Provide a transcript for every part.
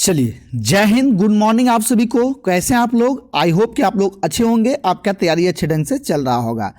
चलिए, जय Hind, good morning आप सभी को। कैसे हैं आप लोग? आई होप कि आप लोग अच्छे होंगे, आपका तैयारी अच्छे ढंग से चल रहा होगा।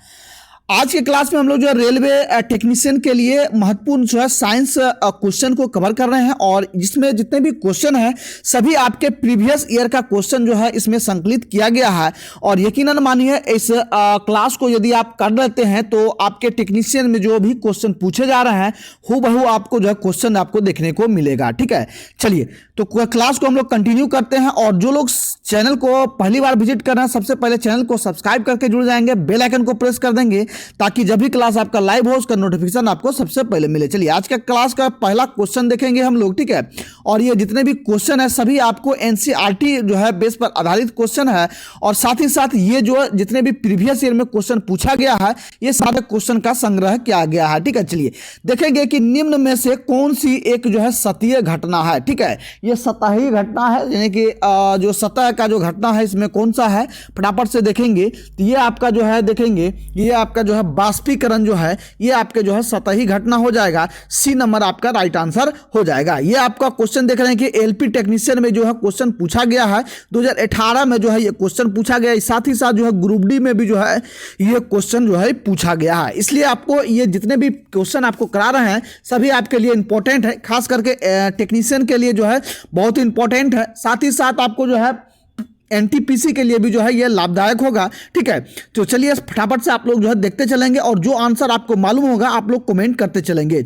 आज के क्लास में हम लोग जो है रेलवे टेक्नीशियन के लिए महत्वपूर्ण जो है साइंस क्वेश्चन को कवर कर रहे हैं, और जिसमें जितने भी क्वेश्चन हैं सभी आपके प्रीवियस ईयर का क्वेश्चन जो है इसमें संकलित किया गया है। और यकीनन मानिए इस क्लास को यदि आप कर लेते हैं तो आपके टेक्नीशियन में जो भी क्वेश्चन पूछे जा रहे हैं हूबहू आपको जो है क्वेश्चन आपको देखने को मिलेगा। ठीक है, चलिए तो क्लास को हम लोग कंटिन्यू करते हैं। और जो लोग चैनल को पहली बार विजिट कर रहे हैं सबसे पहले चैनल को सब्सक्राइब करके जुड़ जाएंगे, बेल आइकन को प्रेस कर देंगे ताकि जब भी क्लास आपका लाइव हो उसका नोटिफिकेशन आपको सबसे पहले मिले। चलिए आज का क्लास का पहला क्वेश्चन देखेंगे हम लोग। ठीक है, और ये जितने भी क्वेश्चन है सभी आपको एनसीईआरटी जो है बेस पर आधारित क्वेश्चन है, और साथ ही साथ ये जो जितने भी प्रीवियस ईयर में क्वेश्चन पूछा गया है ये सारे क्वेश्चन का संग्रह किया गया है। ठीक है, चलिए देखेंगे कि निम्न में से कौन सी एक जो है सतही घटना है। ठीक है, ये सतही घटना है, यानी कि जो सतह का जो घटना है इसमें कौन सा है फटाफट से देखेंगे तो ये आपका जो है देखेंगे ये आपका जो है बाष्पीकरण जो है ये आपके जो है सतही घटना हो जाएगा। सी नंबर आपका राइट आंसर हो जाएगा। ये आपका क्वेश्चन देख रहे हैं कि एलपी टेक्नीशियन में जो है क्वेश्चन पूछा गया है 2018 में जो है ये क्वेश्चन पूछा गया है। साथ ही साथ जो है ग्रुप डी में भी जो है ये क्वेश्चन जो है पूछा गया है। इसलिए आपको ये जितने भी क्वेश्चन आपको करा रहे हैं सभी आपके लिए इंपॉर्टेंट है, खास करके टेक्नीशियन के लिए जो है बहुत इंपॉर्टेंट है। साथ ही साथ आपको जो है एनटीपीसी के लिए भी जो है ये लाभदायक होगा। ठीक है, तो चलिए फटाफट से आप लोग जो है देखते चलेंगे, और जो आंसर आपको मालूम होगा आप लोग कमेंट करते चलेंगे।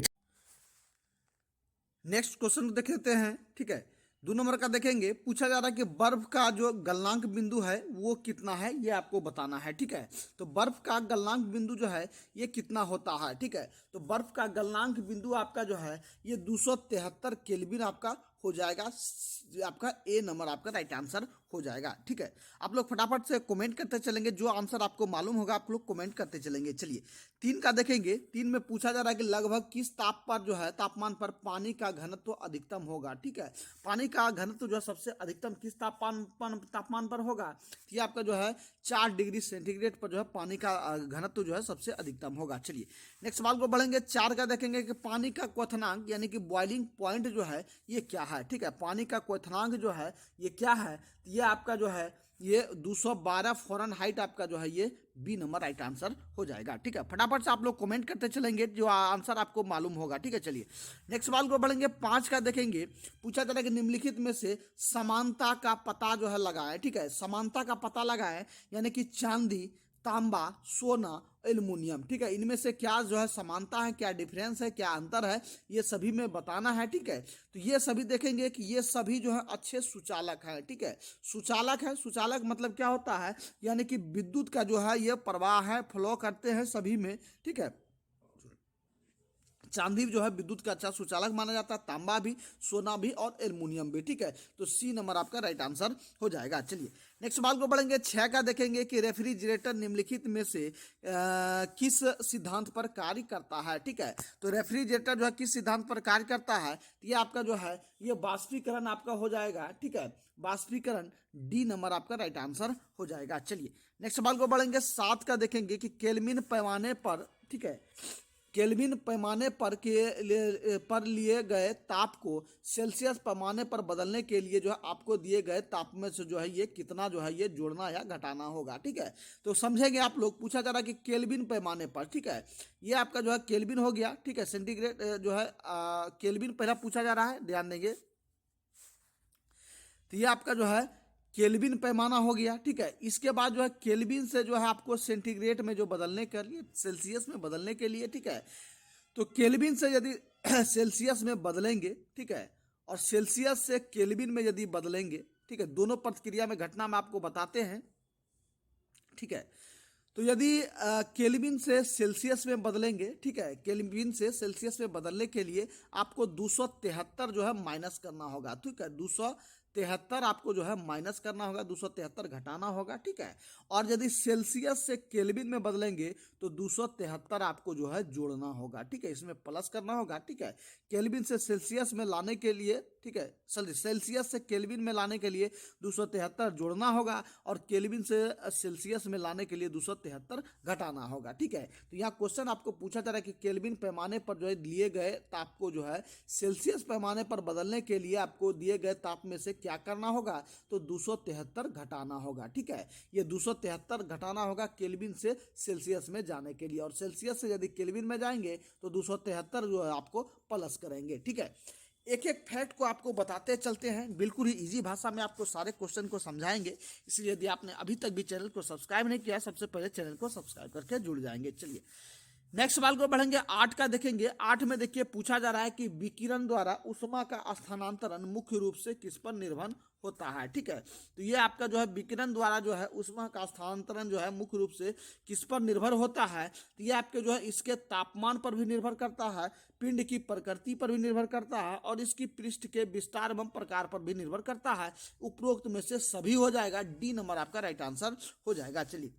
नेक्स्ट क्वेश्चन देख लेते हैं। ठीक है, 2 नंबर का देखेंगे, पूछा जा रहा है कि बर्फ का जो गलनांक बिंदु है वो कितना है ये आपको बताना है। ठीक है, तो बर्फ का गलनांक बिंदु जो है ये कितना होता है। ठीक है, तो बर्फ का गलनांक बिंदु आपका जो है ये 273 केल्विन आपका हो जाएगा। आपका ए नंबर आपका राइट आंसर हो जाएगा। ठीक है, आप लोग फटाफट से कमेंट करते चलेंगे, जो आंसर आपको मालूम होगा आप लोग कमेंट करते चलेंगे। चलिए 3 का देखेंगे, 3 में पूछा जा रहा है कि लगभग किस तापमान पर पानी का घनत्व अधिकतम होगा। ठीक है, पानी का घनत्व जो है सबसे अधिकतम किस तापमान पर होगा, ये आपका जो है 4 डिग्री सेंटीग्रेड पर जो है पानी का घनत्व जो है सबसे अधिकतम होगा। चलिए नेक्स्ट सवाल को बढ़ेंगे। 4 का देखेंगे कि पानी का क्वथनांक यानी कि बॉइलिंग पॉइंट जो है ये क्या है। ठीक है, पानी का क्वथनांक जो है ये क्या है, ये आपका जो है ये 212 फ़ारेनहाइट आपका जो है ये बी नंबर राइट आंसर हो जाएगा। ठीक है, फटाफट से आप लोग कमेंट करते चलेंगे जो आंसर आपको मालूम होगा। ठीक है, चलिए नेक्स्ट सवाल को बढ़ेंगे। 5 का देखेंगे, पूछा जा रहा है कि निम्नलिखित में से समानता का पता जो है लगाएं। ठीक है, समानता का पता लगाएं यानी कि चांदी, तांबा, सोना, एल्युमिनियम। ठीक है, इनमें से क्या जो है समानता है, क्या डिफरेंस है, क्या अंतर है, ये सभी में बताना है। ठीक है, तो ये सभी देखेंगे कि ये सभी जो है अच्छे सुचालक हैं। ठीक है, सुचालक है, सुचालक मतलब क्या होता है, यानी कि विद्युत का जो है ये प्रवाह है, फ्लो करते हैं सभी में। ठीक है, चांदी जो है विद्युत का अच्छा सुचालक माना जाता है, तांबा भी, सोना भी और एल्युमिनियम भी। ठीक है, तो सी नंबर आपका राइट आंसर हो जाएगा। चलिए नेक्स्ट सवाल को बढ़ेंगे। 6 का देखेंगे कि रेफ्रिजरेटर निम्नलिखित में से किस सिद्धांत पर कार्य करता है। ठीक है, तो रेफ्रिजरेटर जो है किस सिद्धांत पर कार्य करता है, तो ये आपका जो है ये बाष्पीकरण आपका हो जाएगा। ठीक है, बाष्पीकरण डी नंबर आपका राइट आंसर हो जाएगा। चलिए नेक्स्ट सवाल को बढ़ेंगे। 7 का देखेंगे कि केल्विन पैमाने पर, ठीक है, केल्विन पैमाने पर लिए गए ताप को सेल्सियस पैमाने पर बदलने के लिए जो है आपको दिए गए ताप में से जो है ये कितना जो है ये जोड़ना या घटाना होगा। ठीक है, तो समझेंगे आप लोग। पूछा जा रहा है कि केल्विन पैमाने पर, ठीक है, ये आपका जो है केल्विन हो गया। ठीक है, सेंटीग्रेड जो है केल्विन पहला पूछा जा रहा है, ध्यान देंगे। तो ये आपका जो है केल्विन पैमाना हो गया। ठीक है, इसके बाद जो है केल्विन से जो है आपको सेंटीग्रेड में जो बदलने के लिए, सेल्सियस में बदलने के लिए, ठीक है, तो केल्विन से यदि सेल्सियस में बदलेंगे, ठीक है, और सेल्सियस से केल्विन में यदि बदलेंगे, ठीक है, दोनों प्रतिक्रिया में घटना में आपको बताते हैं। ठीक है, तो यदि केल्विन से सेल्सियस में बदलेंगे, ठीक है, केल्विन से सेल्सियस में बदलने के लिए आपको 273 जो है माइनस करना होगा। ठीक है, 273 273 आपको जो है माइनस करना होगा, 273 घटाना होगा, ठीक है। और यदि सेल्सियस से केल्विन में बदलेंगे तो 273 आपको जो है जोड़ना होगा, ठीक है, इसमें प्लस करना होगा, ठीक है। केल्विन से सेल्सियस में लाने के लिए, ठीक है, सेल्सियस से केल्विन में लाने के लिए 273 जोड़ना होगा और केल्विन से सेल्सियस में लाने के लिए 273 घटाना होगा, ठीक है। तो यहाँ क्वेश्चन आपको पूछा जा रहा है कि केल्विन पैमाने पर जो है लिए गए ताप को जो है सेल्सियस पैमाने पर बदलने के लिए आपको दिए गए ताप में से क्या करना होगा, तो 273 घटाना होगा, ठीक है। ये 273 घटाना होगा केल्विन से सेल्सियस में जाने के लिए, और सेल्सियस से यदि केल्विन में जाएंगे तो 273 जो है आपको प्लस करेंगे, ठीक है। एक एक फैक्ट को आपको बताते चलते हैं, बिल्कुल ही इजी भाषा में आपको सारे क्वेश्चन को समझाएंगे। इसलिए यदि आपने अभी तक भी चैनल को सब्सक्राइब नहीं किया, सबसे पहले चैनल को सब्सक्राइब करके जुड़ जाएंगे। चलिए नेक्स्ट सवाल को बढ़ेंगे, 8 का देखेंगे। 8 में देखिए पूछा जा रहा है कि विकिरण द्वारा उष्मा का स्थानांतरण मुख्य रूप से किस पर निर्भर होता है, ठीक है। तो ये आपका जो है विकिरण द्वारा जो है उष्मा का स्थानांतरण जो है मुख्य रूप से किस पर निर्भर होता है, तो ये आपके जो है इसके तापमान पर भी निर्भर करता है, पिंड की प्रकृति पर भी निर्भर करता है और इसकी पृष्ठ के विस्तार एवं प्रकार पर भी निर्भर करता है। उपरोक्त में से सभी हो जाएगा, डी नंबर आपका राइट आंसर हो जाएगा। चलिए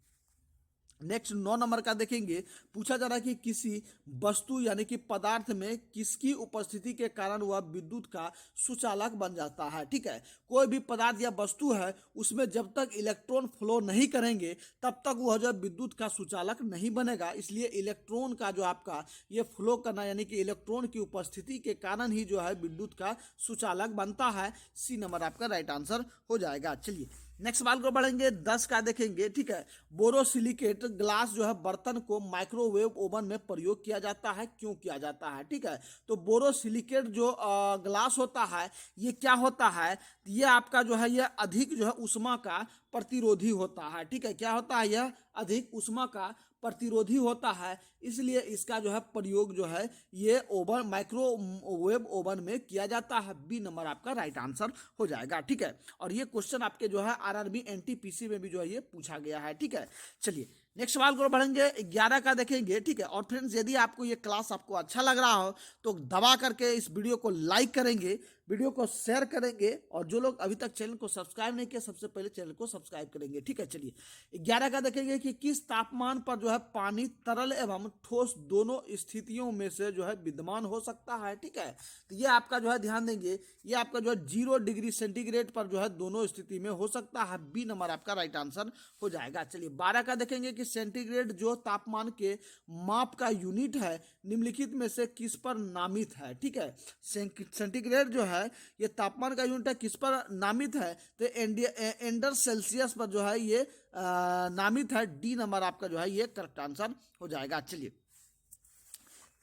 नेक्स्ट 9 नंबर का देखेंगे। पूछा जा रहा है कि किसी वस्तु यानी कि पदार्थ में किसकी उपस्थिति के कारण वह विद्युत का सुचालक बन जाता है, ठीक है। कोई भी पदार्थ या वस्तु है उसमें जब तक इलेक्ट्रॉन फ्लो नहीं करेंगे तब तक वह जो विद्युत का सुचालक नहीं बनेगा। इसलिए इलेक्ट्रॉन का जो आपका ये फ्लो करना यानी कि इलेक्ट्रॉन की उपस्थिति के कारण ही जो है विद्युत का सुचालक बनता है। सी नंबर आपका राइट आंसर हो जाएगा। चलिए नेक्स्ट सवाल को बढ़ेंगे, 10 का देखेंगे, ठीक है। बोरोसिलिकेट ग्लास जो है बर्तन को माइक्रोवेव ओवन में प्रयोग किया जाता है, क्यों किया जाता है, ठीक है। तो बोरोसिलिकेट जो ग्लास होता है ये क्या होता है, ये आपका जो है ये अधिक जो है उष्मा का प्रतिरोधी होता है, ठीक है। क्या होता है, यह अधिक उष्मा का प्रतिरोधी होता है, इसलिए इसका जो है प्रयोग जो है ये ओवन माइक्रोवेव ओवन में किया जाता है। बी नंबर आपका राइट आंसर हो जाएगा, ठीक है। और ये क्वेश्चन आपके जो है आरआरबी एनटीपीसी में भी जो है ये पूछा गया है, ठीक है। चलिए नेक्स्ट सवाल को बढ़ेंगे, 11 का देखेंगे, ठीक है। और फ्रेंड्स यदि आपको ये क्लास आपको अच्छा लग रहा हो तो दबा करके इस वीडियो को लाइक करेंगे, वीडियो को शेयर करेंगे, और जो लोग अभी तक चैनल को सब्सक्राइब नहीं किया सबसे पहले चैनल को सब्सक्राइब करेंगे, ठीक है। चलिए 11 का देखेंगे कि किस तापमान पर जो है पानी तरल एवं ठोस दोनों स्थितियों में से जो है विद्यमान हो सकता है, ठीक है। तो ये आपका जो है ध्यान देंगे, ये आपका जो है 0 डिग्री सेंटीग्रेड पर जो है दोनों स्थिति में हो सकता है। बी नंबर आपका राइट आंसर हो जाएगा। चलिए 12 का देखेंगे कि सेंटीग्रेड जो तापमान के माप का यूनिट है निम्नलिखित में से किस पर नामित है, ठीक है। सेंटीग्रेड जो है ये तापमान का यूनिट है, किस पर नामित है, तो एंडर सेल्सियस पर जो है ये नामित है। डी नंबर आपका जो है ये करेक्ट आंसर हो जाएगा। चलिए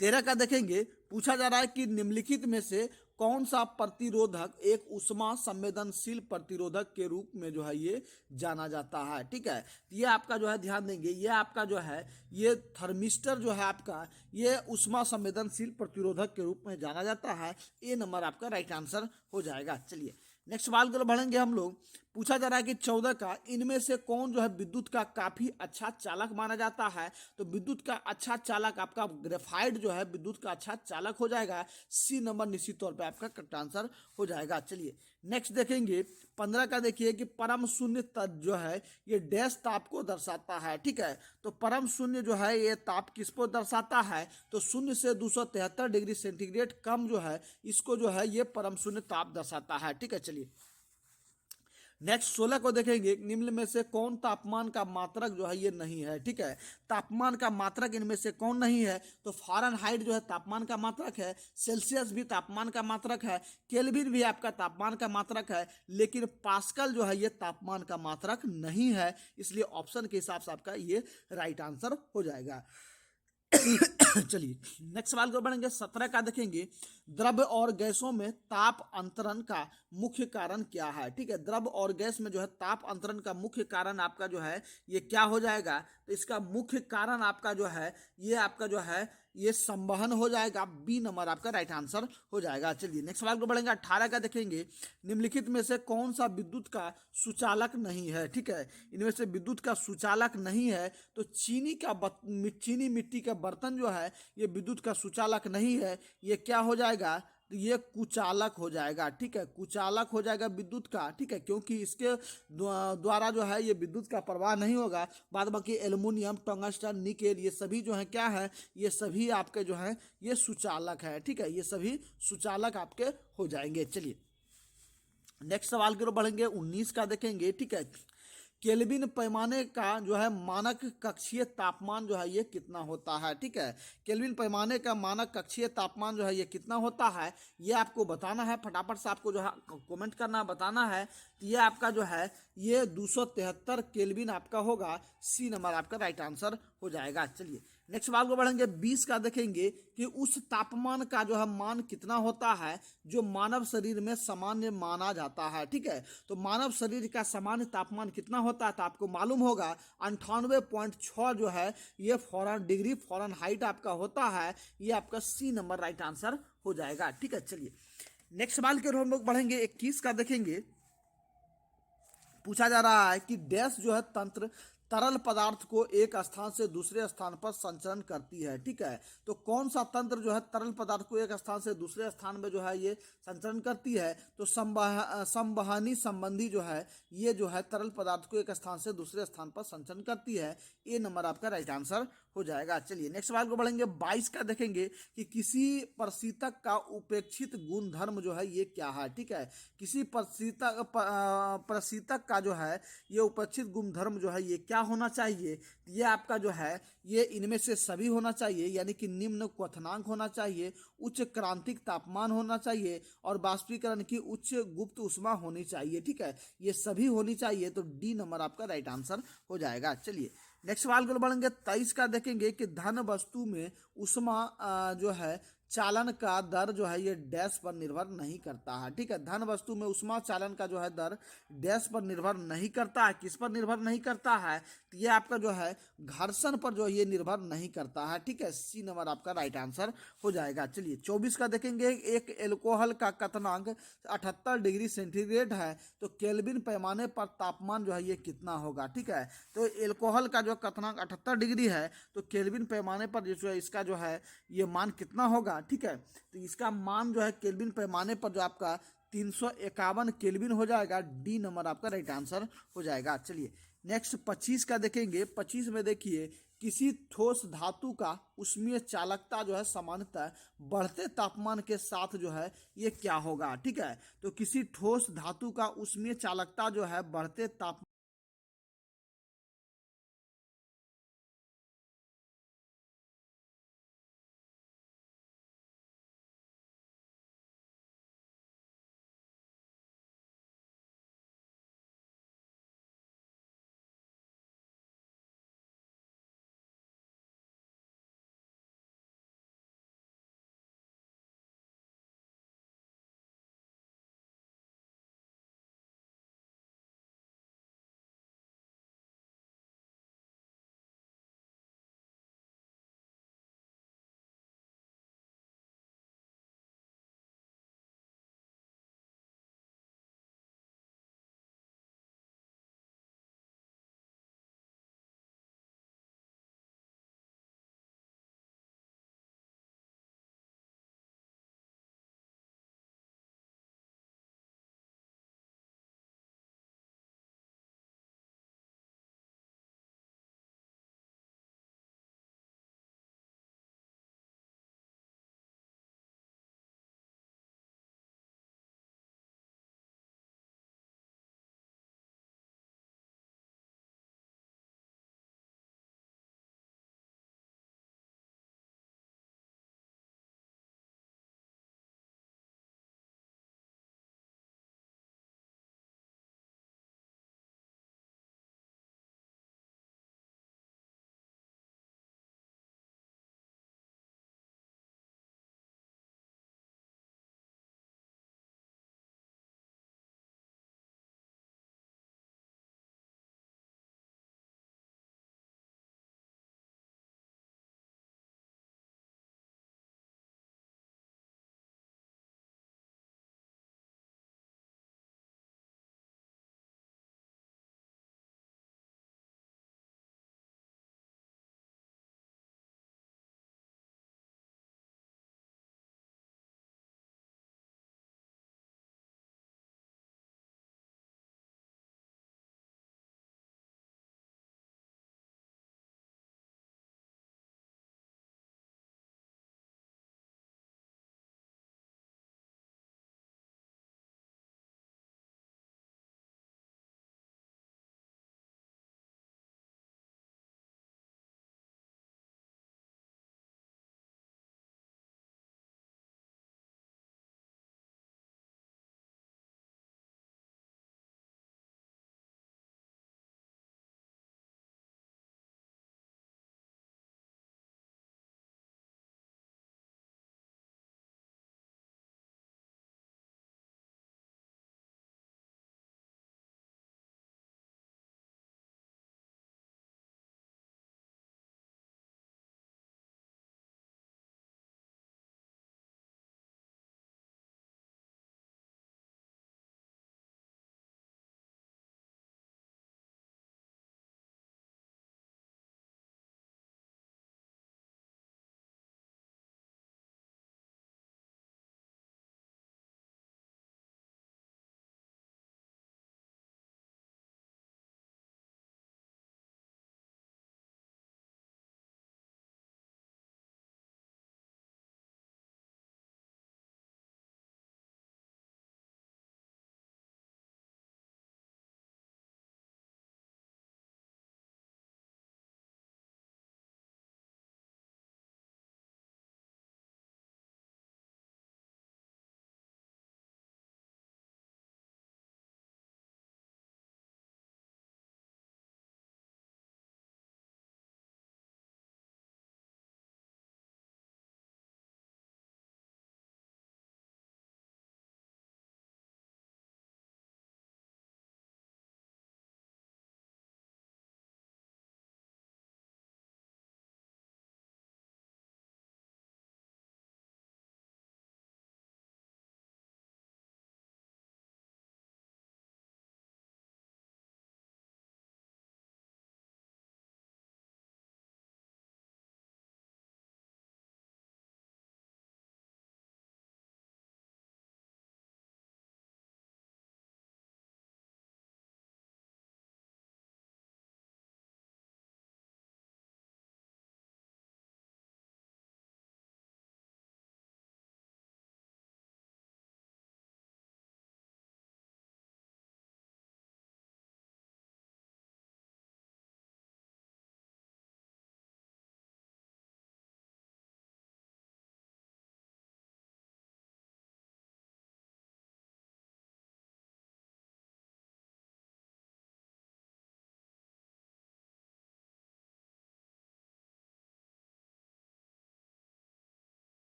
13 का देखेंगे, पूछा जा रहा है कि निम्नलिखित में से कौन सा प्रतिरोधक एक उष्मा संवेदनशील प्रतिरोधक के रूप में जो है ये जाना जाता है, ठीक है। ये आपका जो है ध्यान देंगे, ये आपका जो है ये थर्मिस्टर जो है आपका ये उष्मा संवेदनशील प्रतिरोधक के रूप में जाना जाता है। ए नंबर आपका राइट आंसर हो जाएगा। चलिए नेक्स्ट सवाल को बढ़ेंगे हम लोग। पूछा जा रहा है कि 14 का इनमें से कौन जो है विद्युत का काफी अच्छा चालक माना जाता है, तो विद्युत का अच्छा चालक आपका ग्रेफाइट जो है विद्युत का अच्छा चालक हो जाएगा। सी नंबर निश्चित तौर पे आपका करेक्ट आंसर हो जाएगा। चलिए नेक्स्ट देखेंगे 15 का देखिए कि परम शून्य तत्व जो है ये डैश ताप को दर्शाता है, ठीक है। तो परम शून्य जो है ये ताप किसको दर्शाता है, तो शून्य से 273 डिग्री सेंटीग्रेड कम जो है इसको जो है ये परम शून्य ताप दर्शाता है, ठीक है। चलिए नेक्स्ट 16 को देखेंगे, निम्न में से कौन तापमान का मात्रक जो है ये नहीं है, ठीक है। तापमान का मात्रक इनमें से कौन नहीं है, तो फ़ारेनहाइट जो है तापमान का मात्रक है, सेल्सियस भी तापमान का मात्रक है, केल्विन भी आपका तापमान का मात्रक है, लेकिन पास्कल जो है ये तापमान का मात्रक नहीं है। इसलिए ऑप्शन के हिसाब से आपका ये राइट आंसर हो जाएगा। चलिए नेक्स्ट सवाल को बढ़ेंगे, 17 का देखेंगे, द्रव्य और गैसों में ताप अंतरण का मुख्य कारण क्या है, ठीक है। द्रव्य और गैस में जो है ताप अंतरण का मुख्य कारण आपका जो है ये क्या हो जाएगा, तो इसका मुख्य कारण आपका जो है ये आपका जो है ये संवहन हो जाएगा। बी नंबर आपका राइट आंसर हो जाएगा। चलिए नेक्स्ट सवाल को बढ़ेंगे, 18 का देखेंगे, निम्नलिखित में से कौन सा विद्युत का सुचालक नहीं है, ठीक है। इनमें से विद्युत का सुचालक नहीं है, तो चीनी मिट्टी का बर्तन जो है ये विद्युत का सुचालक नहीं है। ये क्या हो जाएगा, तो ये कुचालक हो जाएगा, ठीक है, कुचालक हो जाएगा विद्युत का, ठीक है, क्योंकि इसके द्वारा जो है ये विद्युत का प्रवाह नहीं होगा। बाद बाकी एल्युमिनियम, टंगस्टन, निकेल, ये सभी जो है क्या है, ये सभी आपके जो है ये सुचालक है, ठीक है, ये सभी सुचालक आपके हो जाएंगे। चलिए नेक्स्ट सवाल की ओर बढ़ेंगे, 19 का देखेंगे, ठीक है। केल्विन पैमाने का जो है मानक कक्षीय तापमान जो है ये कितना होता है, ठीक है। केल्विन पैमाने का मानक कक्षीय तापमान जो है ये कितना होता है, ये आपको बताना है, फटाफट से आपको जो है कमेंट करना, बताना है। तो ये आपका जो है ये 273 केल्विन आपका होगा, सी नंबर आपका राइट आंसर हो जाएगा। चलिए नेक्स्ट सवाल को बढ़ेंगे, 20 का देखेंगे कि उस तापमान का जो है मान कितना होता है जो मानव शरीर में सामान्य माना जाता है, ठीक है। तो मानव शरीर का सामान्य तापमान कितना होता है, तो आपको मालूम होगा 98.6 जो है ये डिग्री फ़ारेनहाइट आपका होता है, ये आपका सी नंबर राइट आंसर हो जाएगा, ठीक है। चलिए नेक्स्ट सवाल के ओर हम लोग बढ़ेंगे, 21 का देखेंगे। पूछा जा रहा है कि डैश जो है तंत्र तरल पदार्थ को एक स्थान से दूसरे स्थान पर संचरण करती है, ठीक है। तो कौन सा तंत्र जो है तरल पदार्थ को एक स्थान से दूसरे स्थान में जो है ये संचरण करती है, तो संवहनी संबंधी जो है ये जो है तरल पदार्थ को एक स्थान से दूसरे स्थान पर संचरण करती है, ए नंबर आपका राइट आंसर हो जाएगा। चलिए नेक्स्ट सवाल को बढ़ेंगे, 22 का देखेंगे कि किसी प्रशीतक का उपेक्षित गुणधर्म जो है ये क्या है, ठीक है। किसी प्रशीतक का जो है ये उपेक्षित गुणधर्म जो है ये क्या होना चाहिए, ये आपका जो है ये इनमें से सभी होना चाहिए, यानी कि निम्न क्वथनांक होना चाहिए, उच्च क्रांतिक तापमान होना चाहिए और बाष्पीकरण की उच्च गुप्त उष्मा होनी चाहिए, ठीक है, ये सभी होनी चाहिए। तो डी नंबर आपका राइट आंसर हो जाएगा। चलिए नेक्स्ट सवाल को बढ़ेंगे, 23 का देखेंगे कि धन वस्तु में उष्मा जो है चालन का दर जो है ये डैश पर निर्भर नहीं करता है, ठीक है। धन वस्तु में उष्मा चालन का जो है दर डैश पर निर्भर नहीं करता है, किस पर निर्भर नहीं करता है, तो ये आपका जो है घर्षण पर जो ये निर्भर नहीं करता है, ठीक है, सी नंबर आपका राइट आंसर हो जाएगा। चलिए 24 का देखेंगे, एक एल्कोहल का क्वथनांक 78 डिग्री सेंटीग्रेड है, तो केल्विन पैमाने पर तापमान जो है ये कितना होगा, ठीक है। तो एल्कोहल का जो क्वथनांक 78 डिग्री है, तो केल्विन पैमाने पर जो है इसका जो है ये मान कितना होगा, ठीक है। तो इसका मान जो है केल्विन पैमाने पर जो आपका 351 केल्विन हो जाएगा, डी नंबर आपका राइट आंसर हो जाएगा। चलिए नेक्स्ट 25 का देखेंगे, 25 में देखिए किसी ठोस धातु का उष्मीय चालकता जो है सामान्यतः बढ़ते तापमान के साथ जो है ये क्या होगा, ठीक है। तो किसी ठोस धातु का उष्मीय चालकता जो है बढ़ते तापमान